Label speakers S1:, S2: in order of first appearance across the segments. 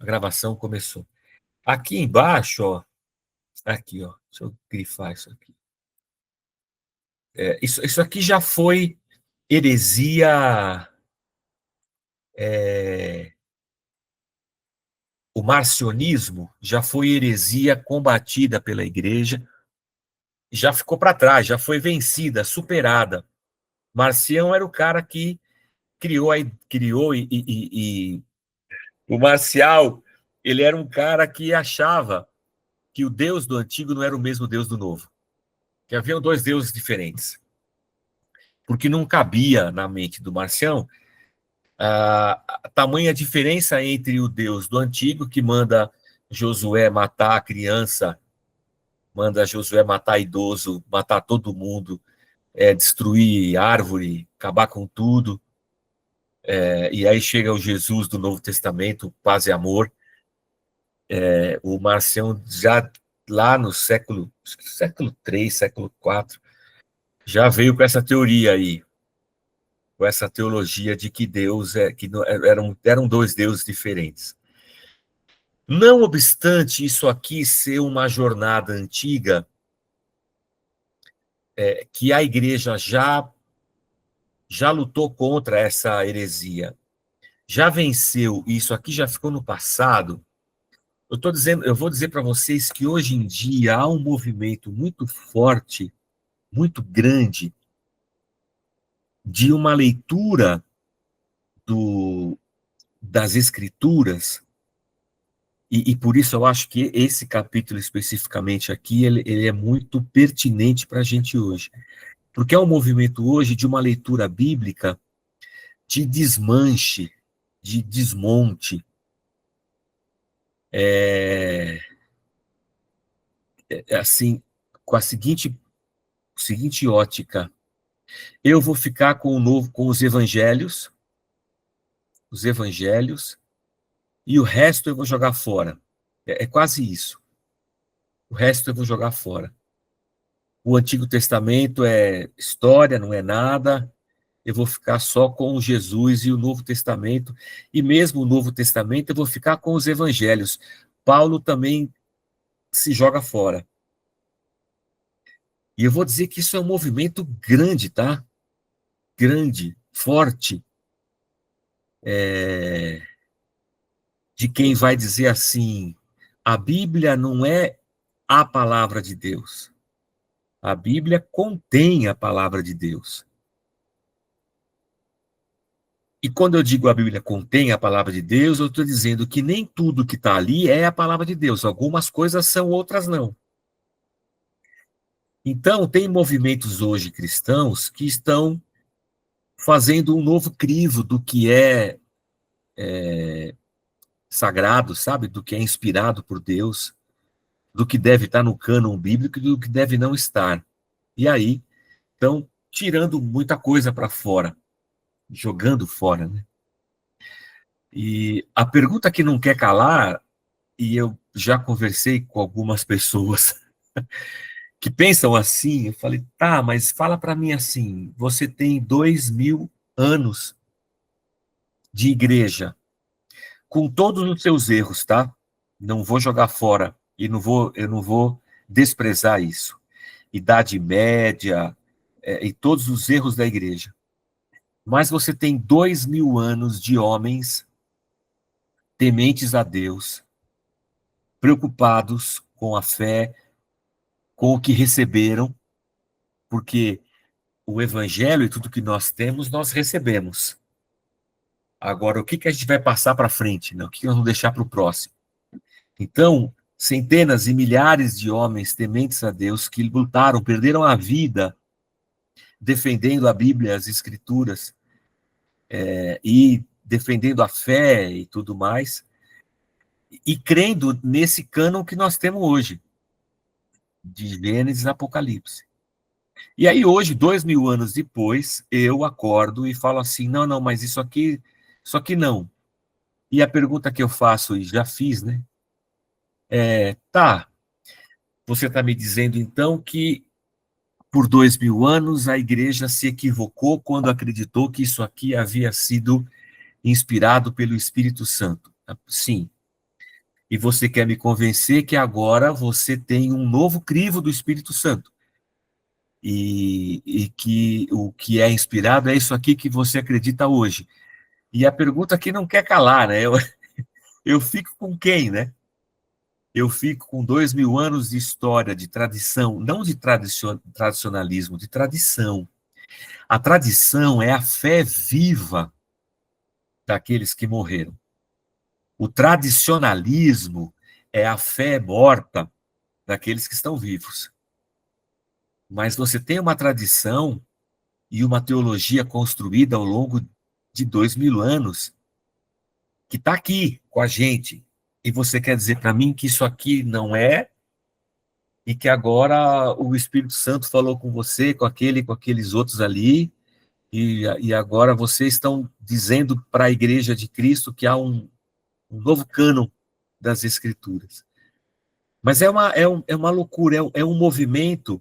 S1: gravação começou. Aqui embaixo, ó, aqui, ó, deixa eu grifar isso aqui. Isso aqui já foi heresia. O marcionismo já foi heresia combatida pela igreja, já ficou para trás, já foi vencida, superada. Marcião era o cara que criou e o Marcial, ele era um cara que achava que o Deus do antigo não era o mesmo Deus do novo, que haviam dois deuses diferentes, porque não cabia na mente do Marcião a tamanha diferença entre o Deus do antigo, que manda Josué matar a criança, manda Josué matar idoso, matar todo mundo, destruir árvore, acabar com tudo, e aí chega o Jesus do Novo Testamento, paz e amor. O Marcião já lá no século III, século IV, já veio com essa teoria aí, com essa teologia de que Deus que eram dois deuses diferentes. Não obstante isso aqui ser uma jornada antiga, que a igreja já lutou contra essa heresia, já venceu, isso aqui já ficou no passado. Eu vou dizer para vocês que hoje em dia há um movimento muito forte, muito grande, de uma leitura das Escrituras, e por isso eu acho que esse capítulo especificamente aqui, ele é muito pertinente para a gente hoje. Porque é um movimento hoje de uma leitura bíblica de desmanche, de desmonte, assim, com a seguinte ótica. Eu vou ficar com os evangelhos, e o resto eu vou jogar fora. É quase isso. O resto eu vou jogar fora. O Antigo Testamento é história, não é nada. Eu vou ficar só com Jesus e o Novo Testamento. E mesmo o Novo Testamento, eu vou ficar com os evangelhos. Paulo também se joga fora. E eu vou dizer que isso é um movimento grande, tá? Grande, forte, de quem vai dizer assim: a Bíblia não é a palavra de Deus. A Bíblia contém a palavra de Deus. E quando eu digo a Bíblia contém a palavra de Deus, eu estou dizendo que nem tudo que está ali é a palavra de Deus. Algumas coisas são, outras não. Então, tem movimentos hoje cristãos que estão fazendo um novo crivo do que é sagrado, sabe? Do que é inspirado por Deus, do que deve estar no cânon bíblico e do que deve não estar. E aí, estão tirando muita coisa para fora, jogando fora, né? E a pergunta que não quer calar, e eu já conversei com algumas pessoas que pensam assim, eu falei, tá, mas fala para mim assim, você tem 2000 anos de igreja, com todos os seus erros, tá? Não vou jogar fora, e eu não vou desprezar isso. Idade média, e todos os erros da igreja. Mas você tem 2000 anos de homens tementes a Deus, preocupados com a fé, com o que receberam, porque o evangelho e tudo que nós temos, nós recebemos. Agora, o que a gente vai passar para frente? Né? O que nós vamos deixar para o próximo? Então, centenas e milhares de homens tementes a Deus que lutaram, perderam a vida defendendo a Bíblia, as Escrituras, e defendendo a fé e tudo mais, e crendo nesse cânon que nós temos hoje, de Gênesis e Apocalipse. E aí hoje, 2000 anos depois, eu acordo e falo assim, não, mas isso aqui não. E a pergunta que eu faço, e já fiz, né? Tá, você está me dizendo então que por 2000 anos a igreja se equivocou quando acreditou que isso aqui havia sido inspirado pelo Espírito Santo. Sim. E você quer me convencer que agora você tem um novo crivo do Espírito Santo. E que o que é inspirado é isso aqui que você acredita hoje. E a pergunta que não quer calar, né? Eu fico com quem, né? Eu fico com 2000 anos de história, de tradição, não de tradicionalismo, de tradição. A tradição é a fé viva daqueles que morreram. O tradicionalismo é a fé morta daqueles que estão vivos. Mas você tem uma tradição e uma teologia construída ao longo de 2000 anos que está aqui com a gente. E você quer dizer para mim que isso aqui não é, e que agora o Espírito Santo falou com você, com aqueles outros ali, e agora vocês estão dizendo para a Igreja de Cristo que há um novo cânon das Escrituras. Mas é uma loucura, é um movimento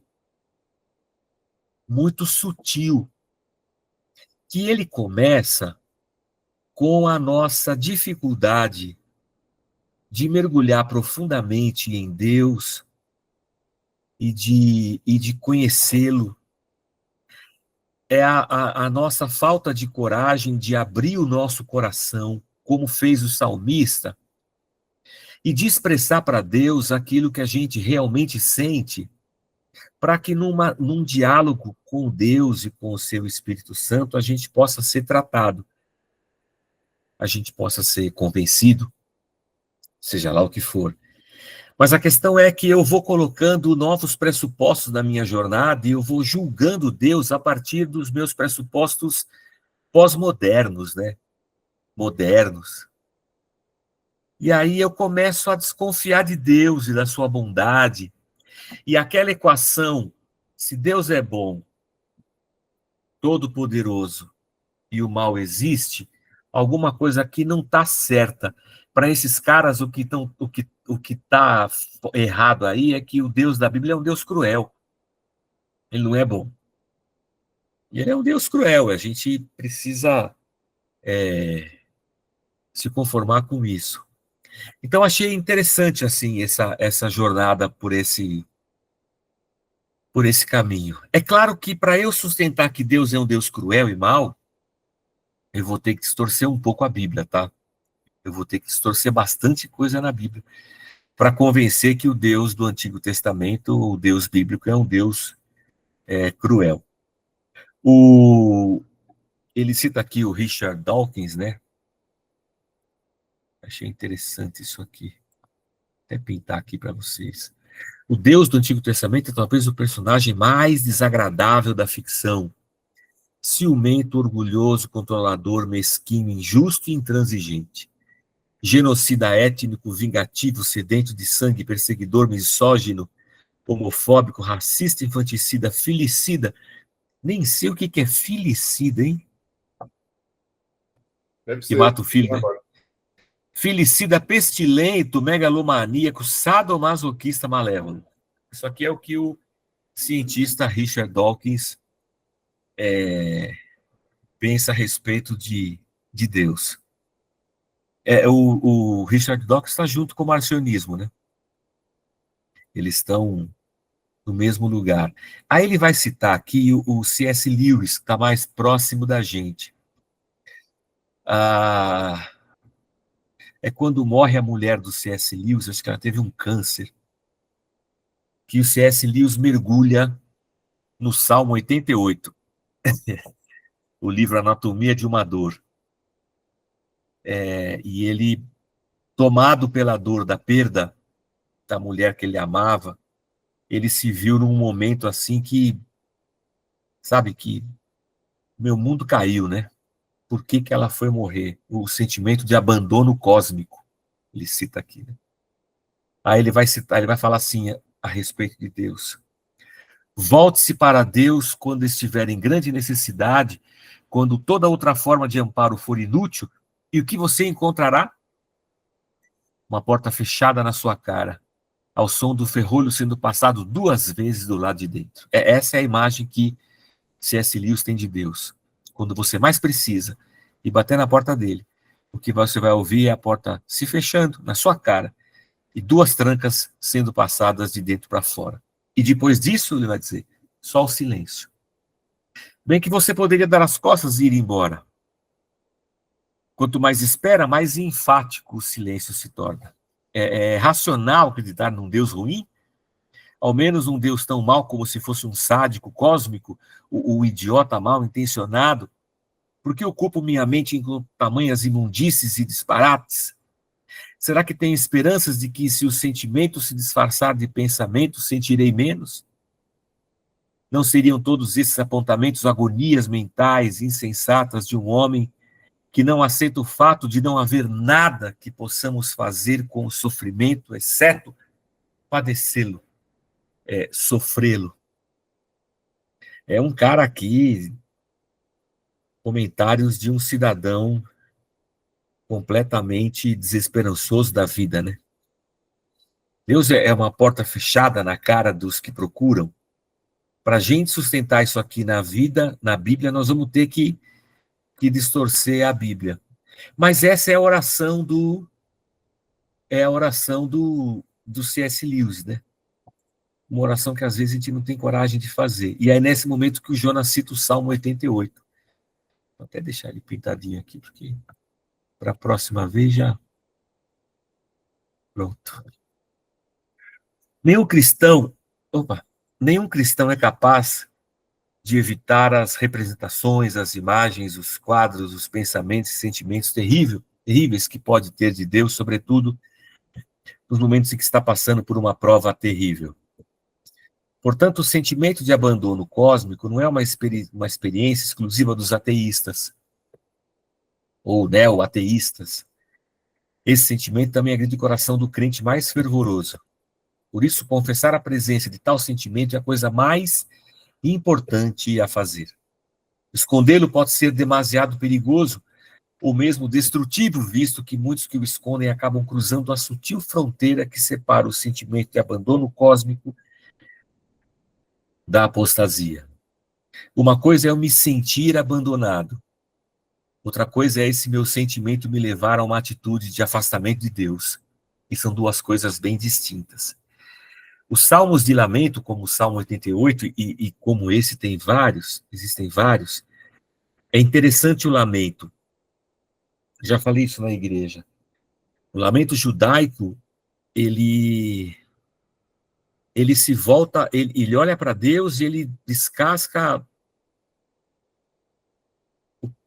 S1: muito sutil, que ele começa com a nossa dificuldade de mergulhar profundamente em Deus e de conhecê-lo. É a nossa falta de coragem de abrir o nosso coração, como fez o salmista, e de expressar para Deus aquilo que a gente realmente sente, para que num diálogo com Deus e com o seu Espírito Santo a gente possa ser tratado, a gente possa ser convencido, seja lá o que for. Mas a questão é que eu vou colocando novos pressupostos na minha jornada e eu vou julgando Deus a partir dos meus pressupostos pós-modernos, né? Modernos. E aí eu começo a desconfiar de Deus e da sua bondade. E aquela equação, se Deus é bom, todo-poderoso e o mal existe, alguma coisa aqui não está certa. Para esses caras, o que tá errado aí é que o Deus da Bíblia é um Deus cruel. Ele não é bom. E ele é um Deus cruel. A gente precisa se conformar com isso. Então, achei interessante assim essa jornada por esse caminho. É claro que para eu sustentar que Deus é um Deus cruel e mau, eu vou ter que distorcer um pouco a Bíblia, tá? Eu vou ter que distorcer bastante coisa na Bíblia para convencer que o Deus do Antigo Testamento, o Deus bíblico, é um Deus cruel. Ele cita aqui o Richard Dawkins, né? Achei interessante isso aqui. Vou até pintar aqui para vocês. O Deus do Antigo Testamento é talvez o personagem mais desagradável da ficção. Ciumento, orgulhoso, controlador, mesquinho, injusto e intransigente. Genocida étnico, vingativo, sedento de sangue, perseguidor, misógino, homofóbico, racista, infanticida, filicida. Nem sei o que é filicida, hein? Que mata o filho, né? Filicida, pestilento, megalomaníaco, sadomasoquista, malévolo. Isso aqui é o que o cientista Richard Dawkins pensa a respeito de Deus. O Richard Dawkins está junto com o marcionismo, né? Eles estão no mesmo lugar. Aí ele vai citar aqui o C.S. Lewis, que está mais próximo da gente. É quando morre a mulher do C.S. Lewis, acho que ela teve um câncer, que o C.S. Lewis mergulha no Salmo 88, o livro Anatomia de uma Dor. E ele, tomado pela dor da perda da mulher que ele amava, ele se viu num momento assim que, sabe, que meu mundo caiu, né? Por que ela foi morrer? O sentimento de abandono cósmico, ele cita aqui, né? Aí ele vai citar, ele vai falar assim a respeito de Deus. Volte-se para Deus quando estiver em grande necessidade, quando toda outra forma de amparo for inútil, e o que você encontrará? Uma porta fechada na sua cara, ao som do ferrolho sendo passado 2 vezes do lado de dentro. Essa é a imagem que C.S. Lewis tem de Deus. Quando você mais precisa e bater na porta dele, o que você vai ouvir é a porta se fechando na sua cara e 2 trancas sendo passadas de dentro para fora. E depois disso, ele vai dizer, só o silêncio. Bem que você poderia dar as costas e ir embora. Quanto mais espera, mais enfático o silêncio se torna. É racional acreditar num Deus ruim? Ao menos um Deus tão mau como se fosse um sádico cósmico, o idiota mal intencionado? Por que ocupo minha mente com tamanhas imundícies e disparates? Será que tenho esperanças de que, se o sentimento se disfarçar de pensamento, sentirei menos? Não seriam todos esses apontamentos agonias mentais insensatas de um homem que não aceita o fato de não haver nada que possamos fazer com o sofrimento, exceto padecê-lo, sofrê-lo? É um cara aqui, comentários de um cidadão completamente desesperançoso da vida, né? Deus é uma porta fechada na cara dos que procuram. Para a gente sustentar isso aqui na vida, na Bíblia, nós vamos ter que distorcer a Bíblia. Mas essa é a oração do C.S. Lewis, né? Uma oração que às vezes a gente não tem coragem de fazer. E é nesse momento que o Jonas cita o Salmo 88. Vou até deixar ele pintadinho aqui, porque para a próxima vez já... Pronto. Nenhum cristão, nenhum cristão é capaz de evitar as representações, as imagens, os quadros, os pensamentos e sentimentos terríveis que pode ter de Deus, sobretudo nos momentos em que está passando por uma prova terrível. Portanto, o sentimento de abandono cósmico não é uma experiência exclusiva dos ateístas ou neo-ateístas. Esse sentimento também agride o coração do crente mais fervoroso. Por isso, confessar a presença de tal sentimento é a coisa mais importante a fazer. Escondê-lo pode ser demasiado perigoso ou mesmo destrutivo, visto que muitos que o escondem acabam cruzando a sutil fronteira que separa o sentimento de abandono cósmico da apostasia. Uma coisa é eu me sentir abandonado. Outra coisa é esse meu sentimento me levar a uma atitude de afastamento de Deus. E são duas coisas bem distintas. Os salmos de lamento, como o Salmo 88, e como esse tem vários, existem vários, é interessante o lamento. Já falei isso na igreja. O lamento judaico, ele se volta, ele olha para Deus e ele descasca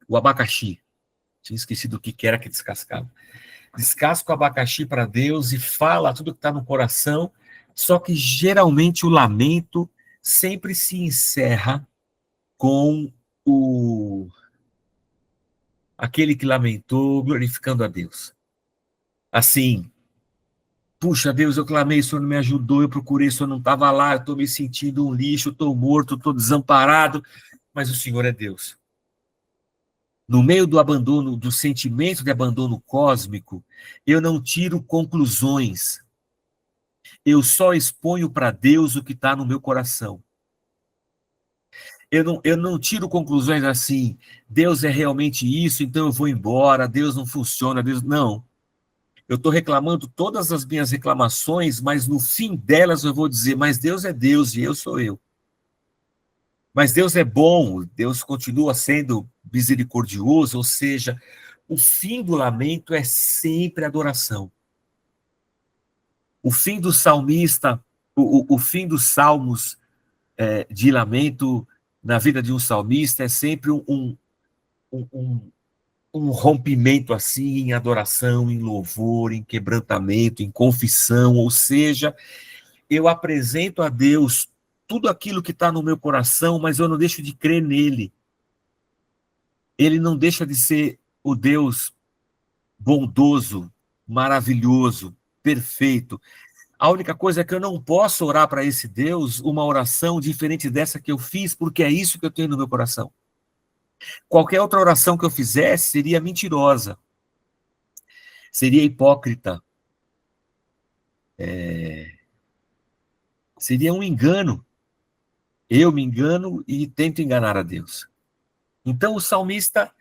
S1: o abacaxi. Tinha esquecido o que era que descascava. Descasca o abacaxi para Deus e fala tudo que está no coração, só que geralmente o lamento sempre se encerra com aquele que lamentou glorificando a Deus. Assim, puxa, Deus, eu clamei, o Senhor não me ajudou, eu procurei, o Senhor não estava lá, eu estou me sentindo um lixo, estou morto, estou desamparado, mas o Senhor é Deus. No meio do abandono, do sentimento de abandono cósmico, eu não tiro conclusões. Eu só exponho para Deus o que está no meu coração. Eu não tiro conclusões assim, Deus é realmente isso, então eu vou embora, Deus não funciona, Deus... Não. Eu estou reclamando todas as minhas reclamações, mas no fim delas eu vou dizer, mas Deus é Deus e eu sou eu. Mas Deus é bom, Deus continua sendo misericordioso, ou seja, o fim do lamento é sempre adoração. O fim do salmista, o fim dos salmos de lamento na vida de um salmista é sempre um rompimento assim em adoração, em louvor, em quebrantamento, em confissão, ou seja, eu apresento a Deus tudo aquilo que está no meu coração, mas eu não deixo de crer nele. Ele não deixa de ser o Deus bondoso, maravilhoso, perfeito. A única coisa é que eu não posso orar para esse Deus uma oração diferente dessa que eu fiz, porque é isso que eu tenho no meu coração. Qualquer outra oração que eu fizesse seria mentirosa, seria hipócrita, seria um engano. Eu me engano e tento enganar a Deus. Então, o salmista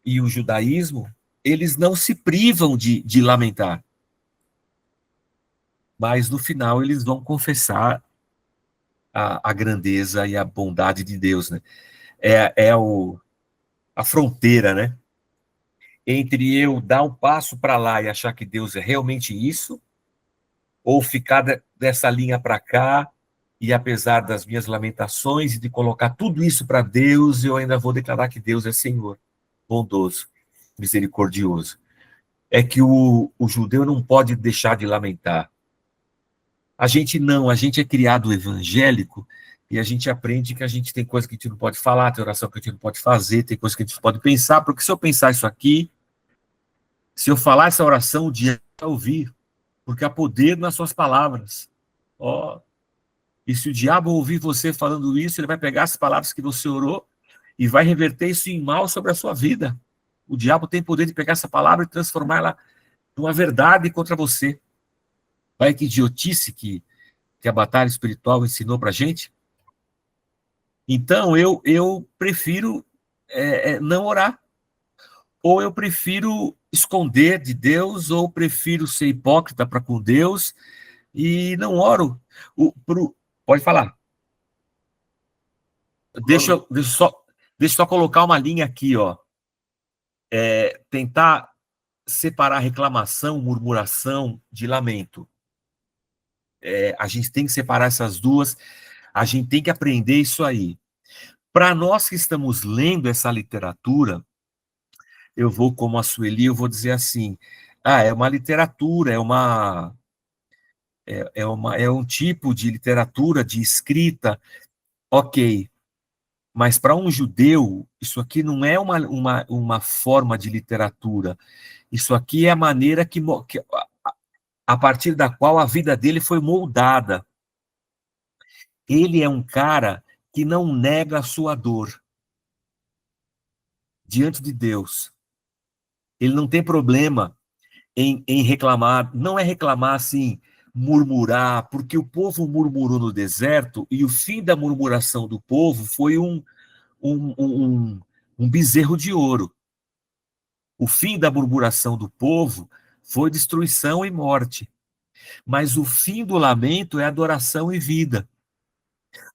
S1: e o judaísmo, eles não se privam de lamentar. mas no final eles vão confessar a grandeza e a bondade de Deus, né? A fronteira, né? Entre eu dar um passo para lá e achar que Deus é realmente isso, ou ficar dessa linha para cá, e apesar das minhas lamentações e de colocar tudo isso para Deus, eu ainda vou declarar que Deus é Senhor, bondoso, misericordioso. É que o judeu não pode deixar de lamentar. A gente não, a gente é criado evangélico e a gente aprende que a gente tem coisa que a gente não pode falar, tem oração que a gente não pode fazer, tem coisa que a gente pode pensar, porque se eu pensar isso aqui, se eu falar essa oração, o diabo vai ouvir, porque há poder nas suas palavras. Ó, e se o diabo ouvir você falando isso, ele vai pegar as palavras que você orou e vai reverter isso em mal sobre a sua vida. O diabo tem poder de pegar essa palavra e transformá-la numa verdade contra você. Olha que idiotice que a batalha espiritual ensinou para a gente. Então, eu prefiro não orar. Ou eu prefiro esconder de Deus, ou prefiro ser hipócrita para com Deus e não oro. Pode falar. Deixa eu só colocar uma linha aqui, ó. Tentar separar reclamação, murmuração de lamento. A gente tem que separar essas duas, a gente tem que aprender isso aí. Para nós que estamos lendo essa literatura, eu vou, como a Sueli, eu vou dizer assim, é uma literatura, é um tipo de literatura, de escrita, ok, mas para um judeu, isso aqui não é uma forma de literatura, isso aqui é a maneira a partir da qual a vida dele foi moldada. Ele é um cara que não nega a sua dor diante de Deus. Ele não tem problema em reclamar, não é reclamar assim, murmurar, porque o povo murmurou no deserto e o fim da murmuração do povo foi um bezerro de ouro. O fim da murmuração do povo foi destruição e morte. Mas o fim do lamento é adoração e vida.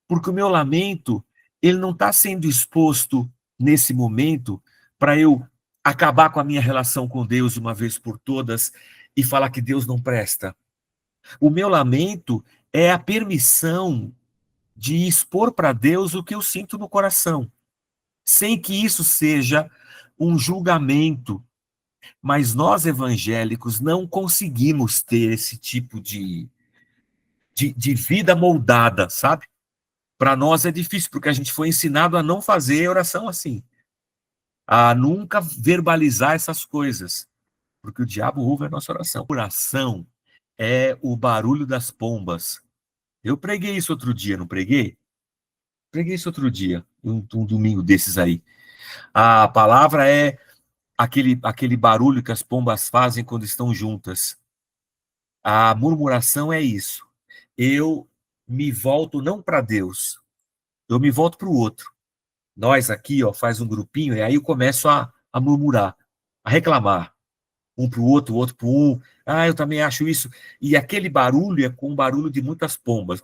S1: Porque o meu lamento, ele não está sendo exposto nesse momento para eu acabar com a minha relação com Deus uma vez por todas e falar que Deus não presta. O meu lamento é a permissão de expor para Deus o que eu sinto no coração, sem que isso seja um julgamento. Mas nós evangélicos não conseguimos ter esse tipo de vida moldada, sabe? Para nós é difícil, porque a gente foi ensinado a não fazer oração assim, a nunca verbalizar essas coisas, porque o diabo ouve a nossa oração. Oração é o barulho das pombas. Eu preguei isso outro dia, não preguei? Preguei isso outro dia, um domingo desses aí. A palavra é aquele barulho que as pombas fazem quando estão juntas. A murmuração é isso. Eu me volto não para Deus, eu me volto para o outro. Nós aqui, ó, faz um grupinho, e aí eu começo a murmurar, a reclamar. Um para o outro para um. Eu também acho isso. E aquele barulho é com o barulho de muitas pombas.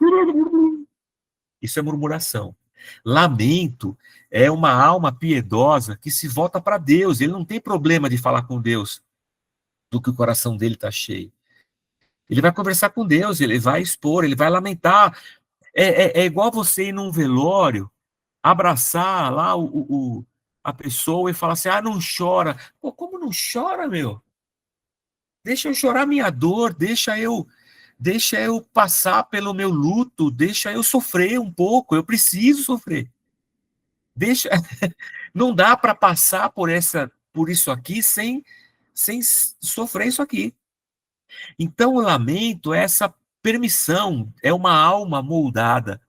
S1: Isso é murmuração. Lamento é uma alma piedosa que se volta para Deus. Ele não tem problema de falar com Deus do que o coração dele está cheio. Ele vai conversar com Deus, ele vai expor, ele vai lamentar. É igual você ir num velório, abraçar lá a pessoa e falar assim, não chora. Pô, como não chora, meu? Deixa eu chorar minha dor, deixa eu passar pelo meu luto, deixa eu sofrer um pouco, eu preciso sofrer. Deixa, não dá para passar por isso aqui sem sofrer isso aqui. Então, o lamento é essa permissão, é uma alma moldada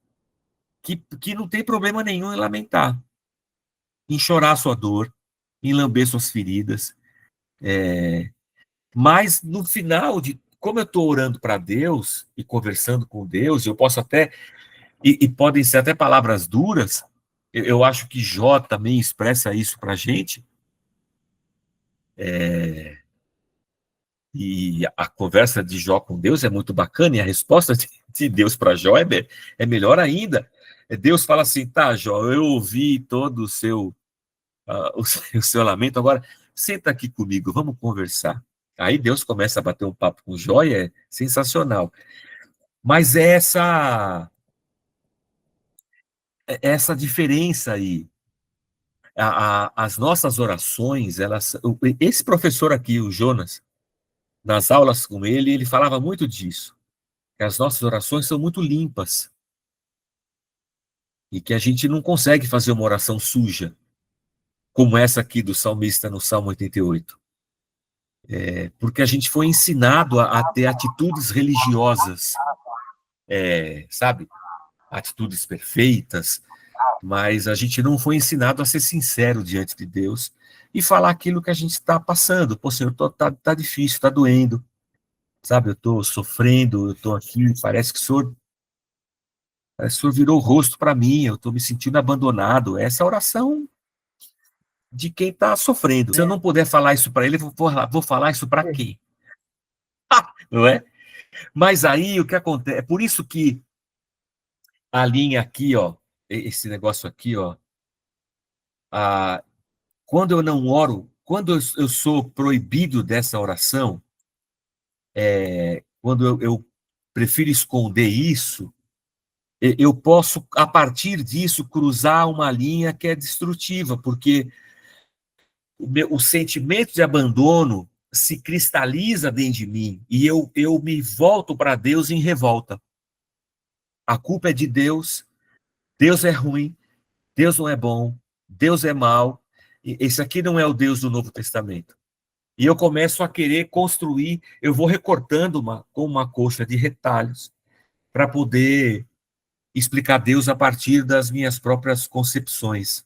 S1: que não tem problema nenhum em lamentar, em chorar sua dor, em lamber suas feridas. Mas no final como eu estou orando para Deus e conversando com Deus, eu posso até e podem ser até palavras duras. Eu acho que Jó também expressa isso para a gente. E a conversa de Jó com Deus é muito bacana, e a resposta de Deus para Jó é melhor ainda. Deus fala assim: tá, Jó, eu ouvi todo o seu lamento, agora senta aqui comigo, vamos conversar. Aí Deus começa a bater um papo com Jó, e é sensacional. Mas essa diferença aí, as nossas orações, esse professor aqui, o Jonas, nas aulas com ele, ele falava muito disso, que as nossas orações são muito limpas e que a gente não consegue fazer uma oração suja, como essa aqui do salmista no Salmo 88. Porque a gente foi ensinado a ter atitudes religiosas, sabe? Atitudes perfeitas, mas a gente não foi ensinado a ser sincero diante de Deus e falar aquilo que a gente está passando. Pô, Senhor, tá difícil, tá doendo, sabe? Eu estou sofrendo, eu estou aqui, parece que o Senhor virou o rosto para mim, eu estou me sentindo abandonado. Essa é a oração de quem está sofrendo. Se eu não puder falar isso para ele, vou falar isso para quem? Não é? Mas aí o que acontece? É por isso que a linha aqui, ó, esse negócio aqui, ó, a, quando eu não oro, quando eu sou proibido dessa oração, quando eu prefiro esconder isso, eu posso, a partir disso, cruzar uma linha que é destrutiva, porque o sentimento de abandono se cristaliza dentro de mim e eu me volto para Deus em revolta. A culpa é de Deus, Deus é ruim, Deus não é bom, Deus é mau, esse aqui não é o Deus do Novo Testamento. E eu começo a querer construir, eu vou recortando com uma coxa de retalhos para poder explicar Deus a partir das minhas próprias concepções.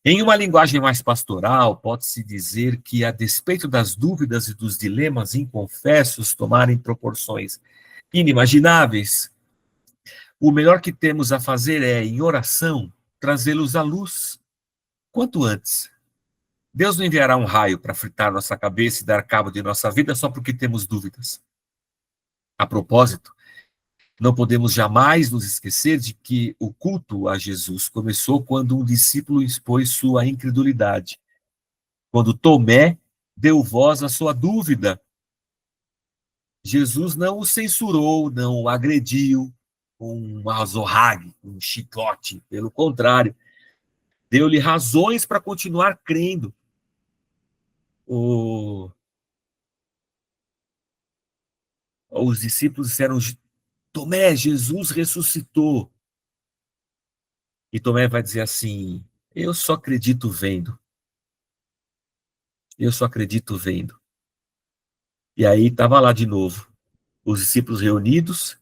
S1: Em uma linguagem mais pastoral, pode-se dizer que, a despeito das dúvidas e dos dilemas inconfessos tomarem proporções inimagináveis, o melhor que temos a fazer é, em oração, trazê-los à luz quanto antes. Deus não enviará um raio para fritar nossa cabeça e dar cabo de nossa vida só porque temos dúvidas. A propósito, não podemos jamais nos esquecer de que o culto a Jesus começou quando um discípulo expôs sua incredulidade, quando Tomé deu voz à sua dúvida. Jesus não o censurou, não o agrediu com um azorrague, um chicote. Pelo contrário, deu-lhe razões para continuar crendo. Os discípulos disseram: Tomé, Jesus ressuscitou. E Tomé vai dizer assim: eu só acredito vendo. Eu só acredito vendo. E aí estava lá de novo, os discípulos reunidos,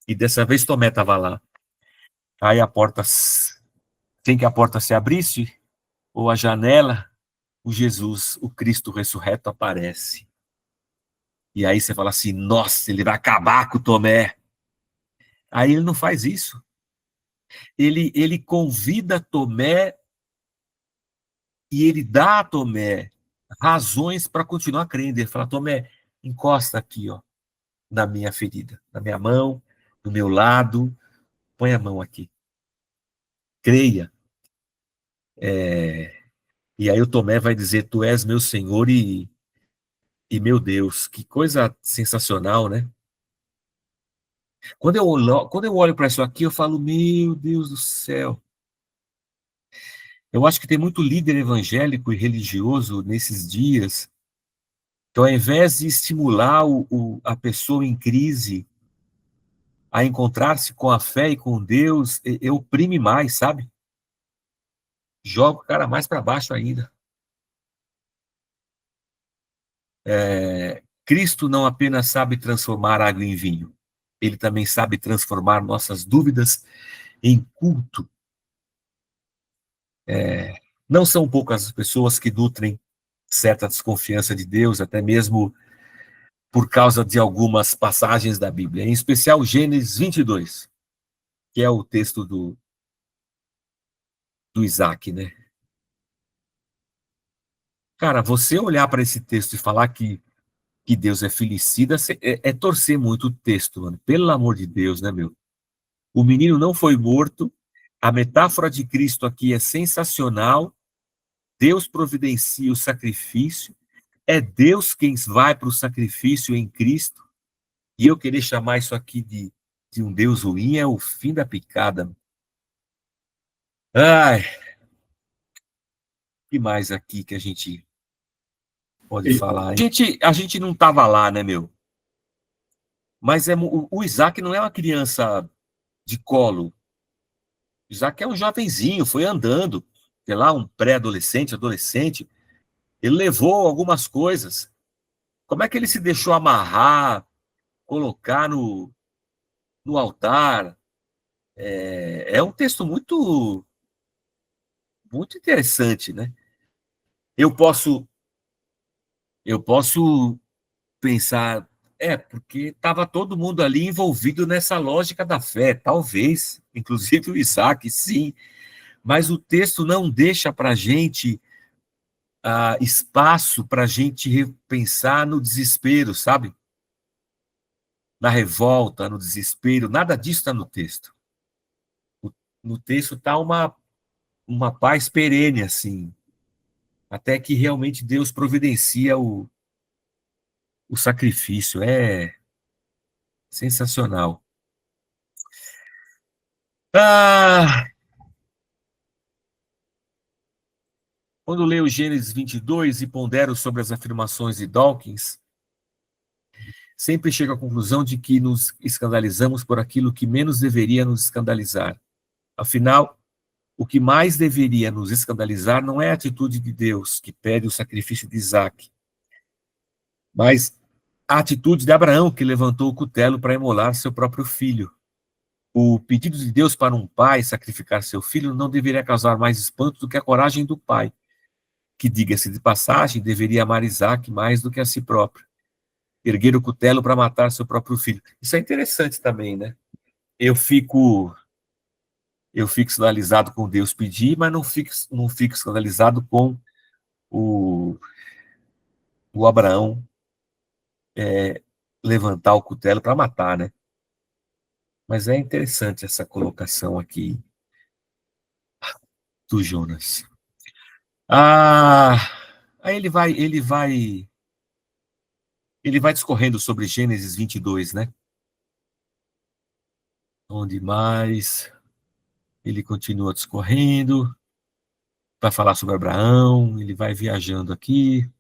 S1: e dessa vez Tomé estava lá. Aí a porta, sem que a porta se abrisse, ou a janela, o Jesus, o Cristo ressurreto, aparece. E aí você fala assim: nossa, ele vai acabar com o Tomé. Aí ele não faz isso. Ele convida Tomé e ele dá a Tomé razões para continuar crendo. Ele fala: Tomé, encosta aqui, ó, na minha ferida, na minha mão, do meu lado, põe a mão aqui. Creia. E aí o Tomé vai dizer: tu és meu Senhor e meu Deus. Que coisa sensacional, né? Quando eu olho para isso aqui, eu falo: meu Deus do céu. Eu acho que tem muito líder evangélico e religioso nesses dias que, ao invés de estimular a pessoa em crise a encontrar-se com a fé e com Deus, oprime mais, sabe? Joga o cara mais para baixo ainda. Cristo não apenas sabe transformar água em vinho, ele também sabe transformar nossas dúvidas em culto. Não são poucas as pessoas que nutrem certa desconfiança de Deus, até mesmo por causa de algumas passagens da Bíblia, em especial Gênesis 22, que é o texto do Isaac, né? Cara, você olhar para esse texto e falar que que Deus é filicida, é torcer muito o texto, mano. Pelo amor de Deus, né, meu? O menino não foi morto, a metáfora de Cristo aqui é sensacional, Deus providencia o sacrifício, é Deus quem vai para o sacrifício em Cristo, e eu querer chamar isso aqui de um Deus ruim é o fim da picada. Ai, que mais aqui que a gente pode falar? A gente não estava lá, né, meu? Mas o Isaac não é uma criança de colo. Isaac é um jovenzinho, foi andando, sei lá, um pré-adolescente, adolescente. Ele levou algumas coisas. Como é que ele se deixou amarrar, colocar no altar? É um texto muito, muito interessante, né? Eu posso, eu posso pensar, porque estava todo mundo ali envolvido nessa lógica da fé, talvez, inclusive o Isaac, sim, mas o texto não deixa para a gente espaço para a gente repensar no desespero, sabe? Na revolta, no desespero, nada disso está no texto. No texto está uma paz perene, assim, até que realmente Deus providencia o sacrifício. É sensacional. Ah, quando leio Gênesis 22 e pondero sobre as afirmações de Dawkins, sempre chego à conclusão de que nos escandalizamos por aquilo que menos deveria nos escandalizar. Afinal, o que mais deveria nos escandalizar não é a atitude de Deus, que pede o sacrifício de Isaac, mas a atitude de Abraão, que levantou o cutelo para imolar seu próprio filho. O pedido de Deus para um pai sacrificar seu filho não deveria causar mais espanto do que a coragem do pai, que, diga-se de passagem, deveria amar Isaac mais do que a si próprio. Erguer o cutelo para matar seu próprio filho. Isso é interessante também, né? Eu fico escandalizado com Deus pedir, mas não fico escandalizado com o, o Abraão levantar o cutelo para matar, né? Mas é interessante essa colocação aqui do Jonas. Ah, aí ele vai discorrendo sobre Gênesis 22, né? Onde mais ele continua discorrendo, vai falar sobre Abraão, ele vai viajando aqui,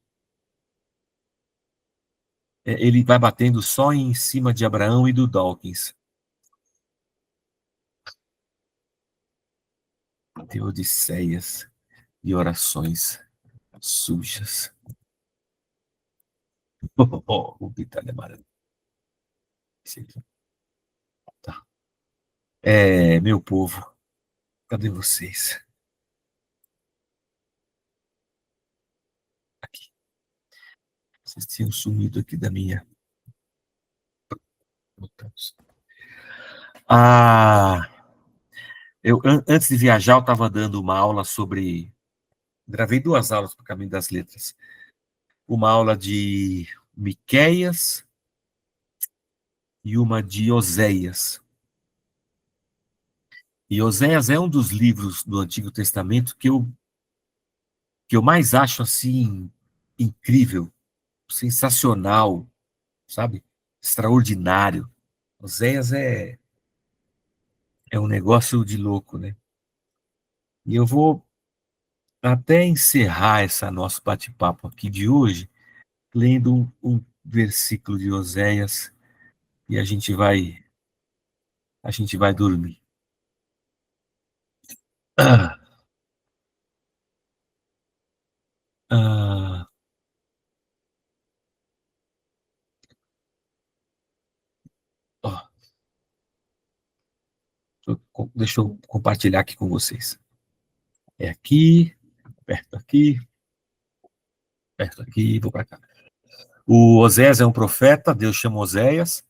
S1: ele vai batendo só em cima de Abraão e do Dawkins. Tem odisseias e orações sujas. O Vitória Amarelo. Tá. Meu povo, cadê vocês? Aqui. Vocês tinham sumido aqui da minha. Ah, antes de viajar, eu estava dando uma aula sobre. Gravei 2 aulas para o Caminho das Letras. Uma aula de Miqueias e uma de Oséias. E Oséias é um dos livros do Antigo Testamento que eu mais acho assim incrível, sensacional, sabe? Extraordinário. Oséias é um negócio de louco, né? E eu vou até encerrar esse nosso bate-papo aqui de hoje, lendo um versículo de Oséias e a gente vai dormir. Ah, ah, ó, deixa eu compartilhar aqui com vocês. É aqui, perto aqui, vou para cá. O Oséias é um profeta, Deus chama Oséias,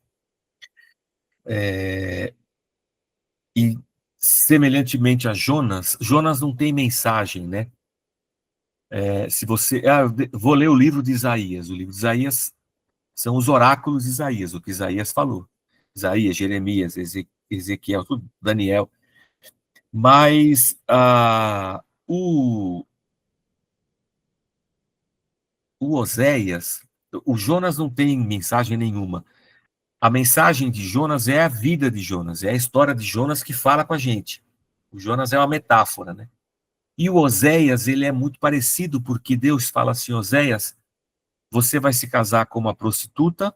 S1: e semelhantemente a Jonas, Jonas não tem mensagem, né? Se você, vou ler o livro de Isaías. O livro de Isaías São os oráculos de Isaías, o que Isaías falou. Isaías, Jeremias, Ezequiel, tudo, Daniel. Mas o Oséias, o Jonas não tem mensagem nenhuma. A mensagem de Jonas é a vida de Jonas, é a história de Jonas que fala com a gente. O Jonas é uma metáfora, né? E o Oséias, ele é muito parecido, porque Deus fala assim: Oséias, você vai se casar com uma prostituta,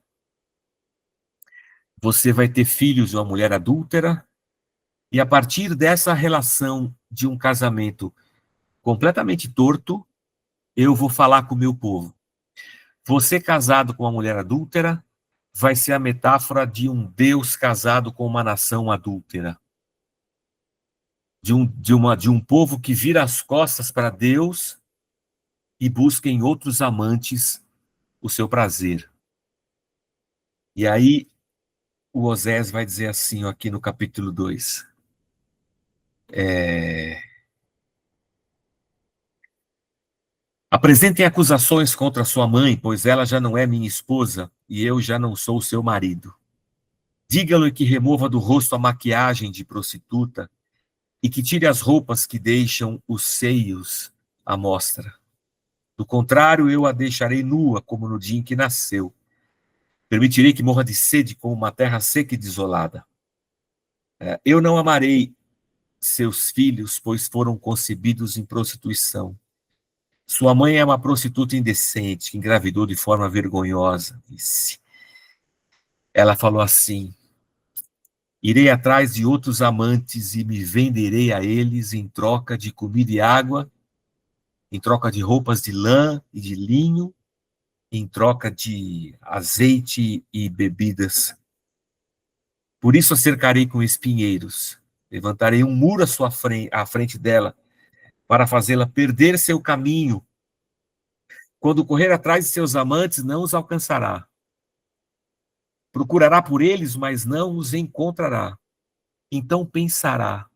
S1: você vai ter filhos de uma mulher adúltera, e a partir dessa relação de um casamento completamente torto, eu vou falar com o meu povo. Você casado com uma mulher adúltera vai ser a metáfora de um Deus casado com uma nação adúltera. De um povo que vira as costas para Deus e busca em outros amantes o seu prazer. E aí o Osés vai dizer assim, ó, aqui no capítulo 2. Apresentem acusações contra sua mãe, pois ela já não é minha esposa e eu já não sou seu marido. Diga-lhe que remova do rosto a maquiagem de prostituta e que tire as roupas que deixam os seios à mostra. Do contrário, eu a deixarei nua como no dia em que nasceu. Permitirei que morra de sede como uma terra seca e desolada. Eu não amarei seus filhos, pois foram concebidos em prostituição. Sua mãe é uma prostituta indecente, que engravidou de forma vergonhosa, disse. Ela falou assim: irei atrás de outros amantes e me venderei a eles em troca de comida e água, em troca de roupas de lã e de linho, em troca de azeite e bebidas. Por isso a cercarei com espinheiros, levantarei um muro à frente dela, para fazê-la perder seu caminho. Quando correr atrás de seus amantes, não os alcançará. Procurará por eles, mas não os encontrará. Então pensará: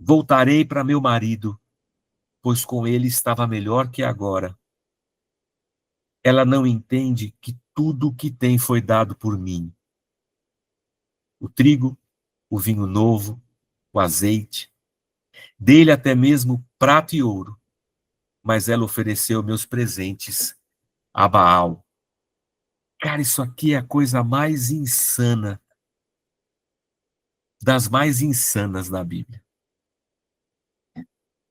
S1: voltarei para meu marido, pois com ele estava melhor que agora. Ela não entende que tudo o que tem foi dado por mim. O trigo, o vinho novo, o azeite, dele até mesmo prata e ouro. Mas ela ofereceu meus presentes a Baal. Cara, isso aqui é a coisa mais insana, das mais insanas da Bíblia.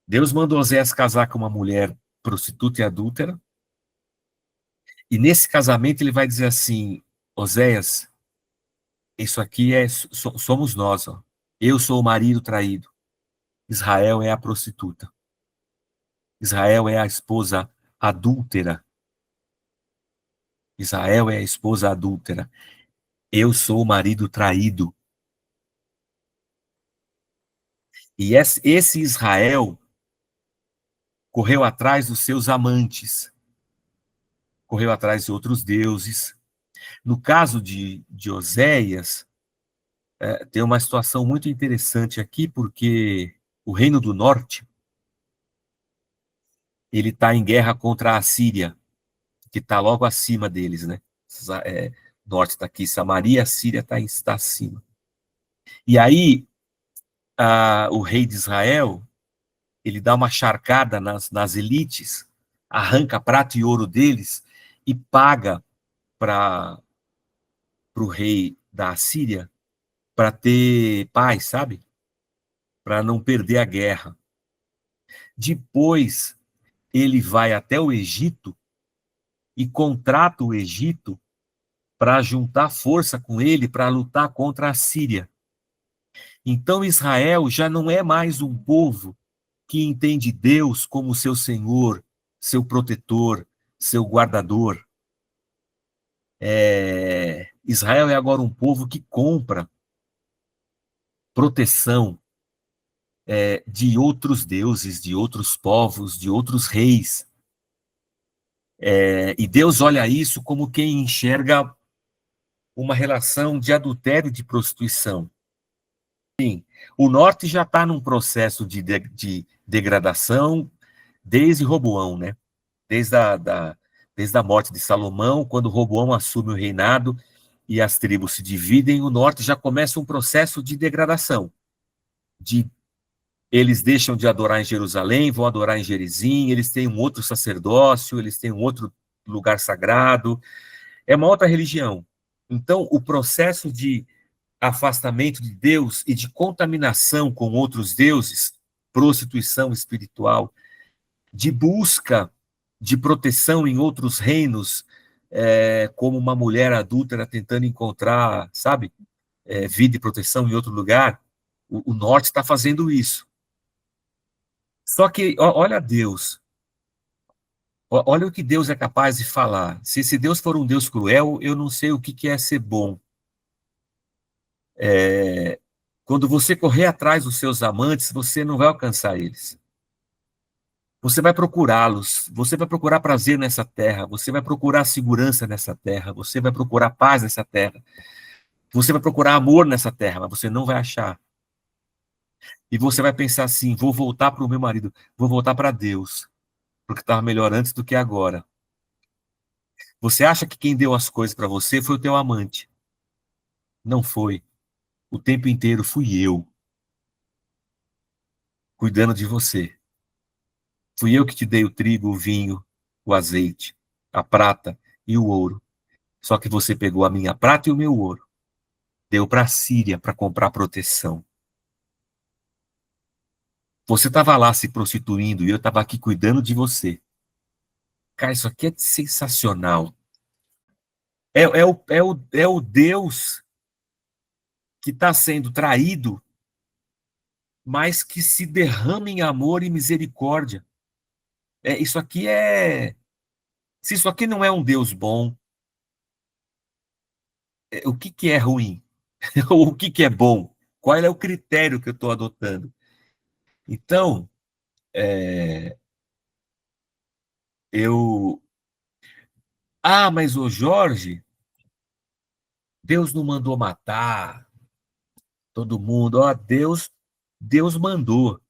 S1: Deus mandou Oséias casar com uma mulher prostituta e adúltera, e nesse casamento ele vai dizer assim: Oséias, isso aqui somos nós, ó. Eu sou o marido traído, Israel é a prostituta, Israel é a esposa adúltera, Israel é a esposa adúltera, eu sou o marido traído. E esse Israel correu atrás dos seus amantes, correu atrás de outros deuses. No caso de Oséias, tem uma situação muito interessante aqui, porque o Reino do Norte ele está em guerra contra a Síria, que está logo acima deles, né? Norte está aqui, Samaria, a Síria está acima. E aí, o rei de Israel, ele dá uma charcada nas elites, arranca prata e ouro deles e paga para o rei da Síria para ter paz, sabe? Para não perder a guerra. Depois, ele vai até o Egito e contrata o Egito para juntar força com ele para lutar contra a Síria. Então, Israel já não é mais um povo que entende Deus como seu Senhor, seu protetor, seu guardador. Israel é agora um povo que compra proteção de outros deuses, de outros povos, de outros reis. E Deus olha isso como quem enxerga uma relação de adultério e de prostituição. Sim, o norte já está num processo de degradação desde Roboão, né? Desde Desde a morte de Salomão, quando Roboão assume o reinado e as tribos se dividem, o norte já começa um processo de degradação. Eles deixam de adorar em Jerusalém, vão adorar em Gerizim, eles têm um outro sacerdócio, eles têm um outro lugar sagrado, é uma outra religião. Então, o processo de afastamento de Deus e de contaminação com outros deuses, prostituição espiritual, de busca de proteção em outros reinos, como uma mulher adúltera tentando encontrar, sabe, vida e proteção em outro lugar, o norte está fazendo isso. Só que, olha Deus, olha o que Deus é capaz de falar. Se esse Deus for um Deus cruel, eu não sei o que é ser bom. Quando você correr atrás dos seus amantes, você não vai alcançar eles. Você vai procurá-los, você vai procurar prazer nessa terra, você vai procurar segurança nessa terra, você vai procurar paz nessa terra, você vai procurar amor nessa terra, mas você não vai achar. E você vai pensar assim: vou voltar para o meu marido, vou voltar para Deus, porque estava melhor antes do que agora. Você acha que quem deu as coisas para você foi o teu amante? Não foi. O tempo inteiro fui eu, cuidando de você. Fui eu que te dei o trigo, o vinho, o azeite, a prata e o ouro. Só que você pegou a minha prata e o meu ouro, deu para a Síria para comprar proteção. Você estava lá se prostituindo e eu estava aqui cuidando de você. Cara, isso aqui é sensacional. É o Deus que está sendo traído, mas que se derrama em amor e misericórdia. Isso aqui é. Se isso aqui não é um Deus bom, o que é ruim? O que é bom? Qual é o critério que eu estou adotando? Então, eu. Ah, mas o Jorge, Deus não mandou matar todo mundo. Ó, Deus mandou.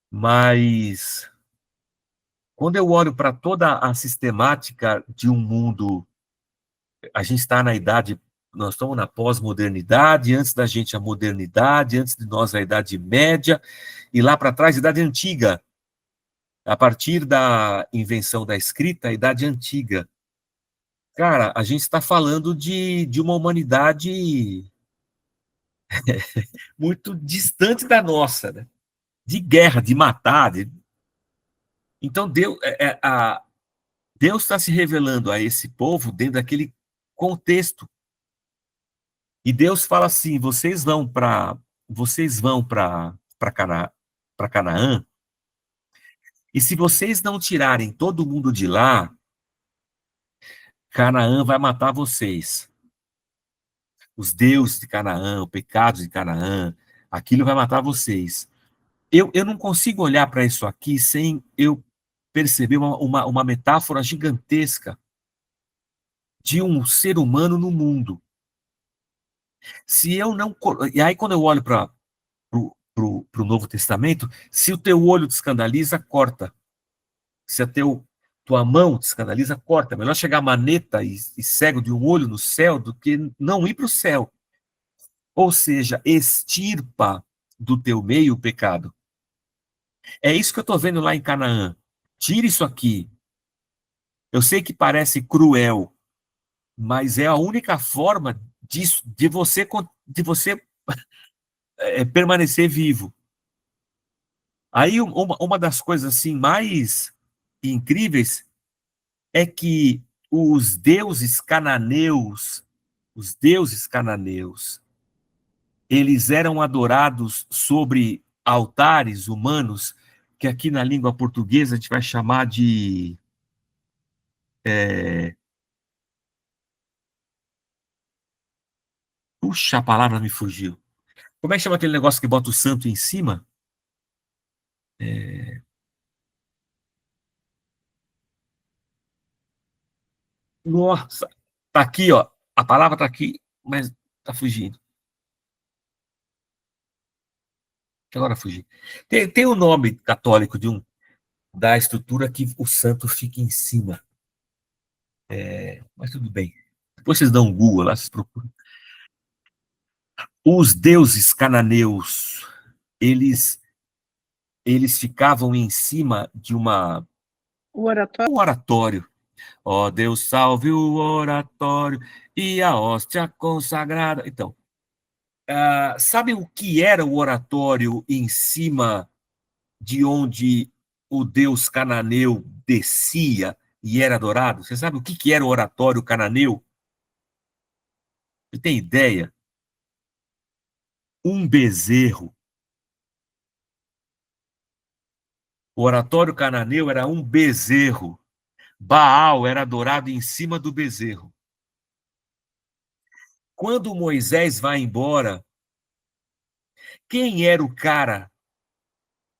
S1: Mas quando eu olho para toda a sistemática de um mundo, a gente está na idade, nós estamos na pós-modernidade, antes da gente a modernidade, antes de nós a Idade Média, e lá para trás a Idade Antiga, a partir da invenção da escrita, a Idade Antiga. Cara, a gente está falando de uma humanidade muito distante da nossa, né? De guerra, de matar. Então, Deus está se revelando a esse povo dentro daquele contexto. E Deus fala assim: vocês vão para Canaã, e se vocês não tirarem todo mundo de lá, Canaã vai matar vocês. Os deuses de Canaã, o pecado de Canaã, aquilo vai matar vocês. Eu não consigo olhar para isso aqui sem eu perceber uma metáfora gigantesca de um ser humano no mundo. Se eu não. E aí, quando eu olho para o Novo Testamento, se o teu olho te escandaliza, corta. Se tua mão te escandaliza, corta. É melhor chegar maneta e cego de um olho no céu do que não ir para o céu. Ou seja, extirpa do teu meio o pecado. É isso que eu estou vendo lá em Canaã. Tira isso aqui. Eu sei que parece cruel, mas é a única forma de você permanecer vivo. Aí uma das coisas assim mais incríveis é que os deuses cananeus, eles eram adorados sobre altares humanos, que aqui na língua portuguesa a gente vai chamar de puxa, a palavra me fugiu. Como é que chama aquele negócio que bota o santo em cima? Nossa, tá aqui, ó. A palavra tá aqui, mas tá fugindo. Agora fugi. Tem o nome católico de um. da estrutura que o santo fica em cima. Mas tudo bem. Depois vocês dão um Google lá, vocês procuram. Os deuses cananeus, eles, eles ficavam em cima de um oratório. Ó Deus, salve o oratório e a hóstia consagrada. Então, sabe o que era o oratório em cima de onde o deus cananeu descia e era adorado? Você sabe o que era o oratório cananeu? Você tem ideia? Um bezerro. O oratório cananeu era um bezerro. Baal era adorado em cima do bezerro. Quando Moisés vai embora, quem era o cara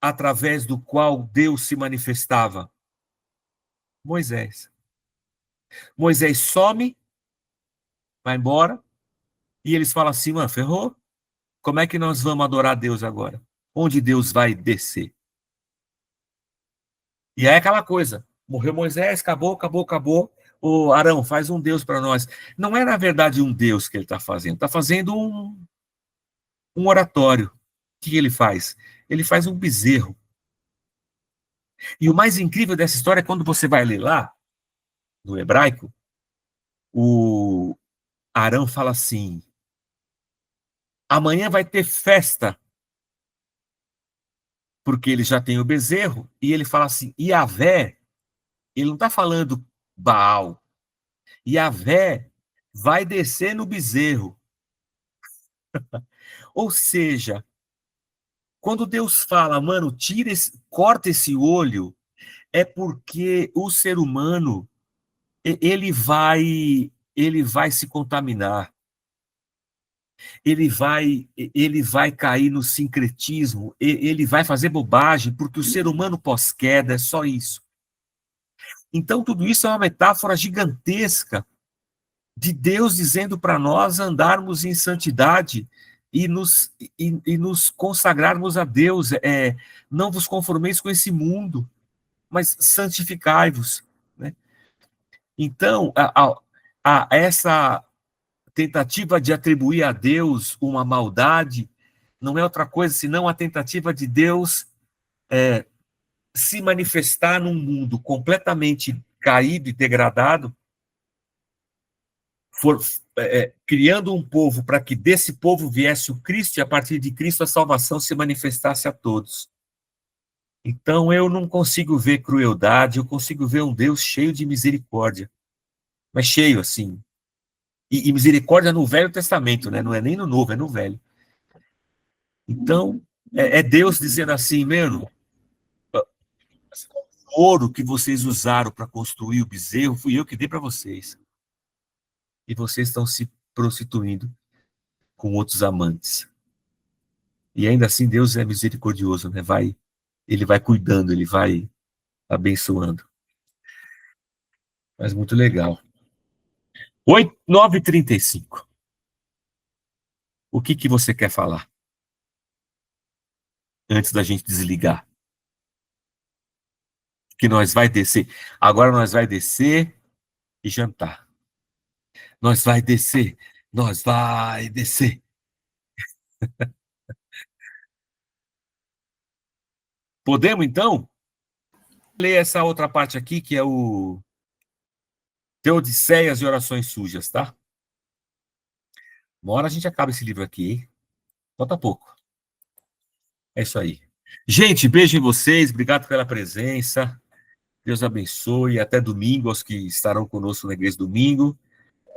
S1: através do qual Deus se manifestava? Moisés. Moisés some, vai embora, e eles falam assim, mano, ferrou? Como é que nós vamos adorar Deus agora? Onde Deus vai descer? E aí é aquela coisa, morreu Moisés, acabou, acabou, acabou. O Arão, faz um Deus para nós. Não é, na verdade, um Deus que ele está fazendo um oratório. O que ele faz? Ele faz um bezerro. E o mais incrível dessa história é quando você vai ler lá, no hebraico, o Arão fala assim, amanhã vai ter festa, porque ele já tem o bezerro, e ele fala assim, Yahvé, ele não está falando Baal, Yahvé vai descer no bezerro. Ou seja, quando Deus fala, mano, corta esse olho, é porque o ser humano ele vai se contaminar. Ele vai cair no sincretismo, ele vai fazer bobagem, porque o ser humano pós-queda é só isso. Então, tudo isso é uma metáfora gigantesca de Deus dizendo para nós andarmos em santidade e nos consagrarmos a Deus. Não vos conformeis com esse mundo, mas santificai-vos. Né? Então, essa tentativa de atribuir a Deus uma maldade não é outra coisa senão a tentativa de Deus se manifestar num mundo completamente caído e degradado, criando um povo para que desse povo viesse o Cristo e a partir de Cristo a salvação se manifestasse a todos. Então eu não consigo ver crueldade, eu consigo ver um Deus cheio de misericórdia, mas cheio assim. E misericórdia no Velho Testamento, né? Não é nem no Novo, é no Velho. Então, é Deus dizendo assim, mesmo, o ouro que vocês usaram para construir o bezerro, fui eu que dei para vocês. E vocês estão se prostituindo com outros amantes. E ainda assim, Deus é misericordioso, né? Ele vai cuidando, ele vai abençoando. Mas muito legal. 9h35. O que você quer falar? Antes da gente desligar. Que nós vai descer. Agora nós vai descer e jantar. Nós vai descer. Nós vai descer. Podemos, então? Ler essa outra parte aqui, que é o Teodiceias e Orações Sujas, tá? Uma hora a gente acaba esse livro aqui, hein? Falta pouco. É isso aí. Gente, beijo em vocês. Obrigado pela presença. Deus abençoe. Até domingo, aos que estarão conosco na igreja domingo.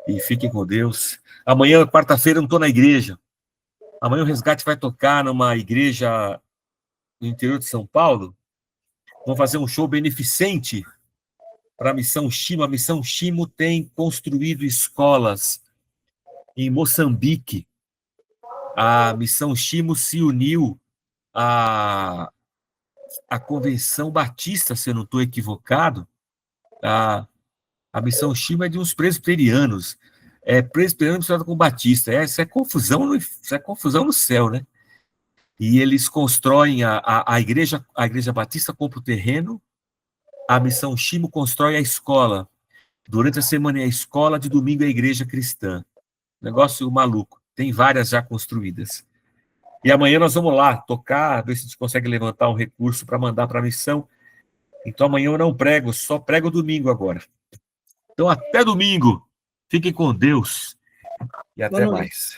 S1: E fiquem com Deus. Amanhã, quarta-feira, eu não estou na igreja. Amanhã o Resgate vai tocar numa igreja no interior de São Paulo. Vão fazer um show beneficente para a Missão Shimo. A Missão Shimo tem construído escolas em Moçambique. A Missão Shimo se uniu à Convenção Batista, se eu não estou equivocado. A Missão Shimo é de uns presbiterianos. Presbiteriano misturado com Batista. Isso é confusão no céu, né? E eles constroem a igreja Batista, compra o terreno, a Missão Chimo constrói a escola. Durante a semana é a escola, de domingo é a igreja cristã. Negócio maluco. Tem várias já construídas. E amanhã nós vamos lá tocar, ver se a gente consegue levantar um recurso para mandar para a missão. Então amanhã eu não prego, só prego domingo agora. Então até domingo. Fiquem com Deus e até mais.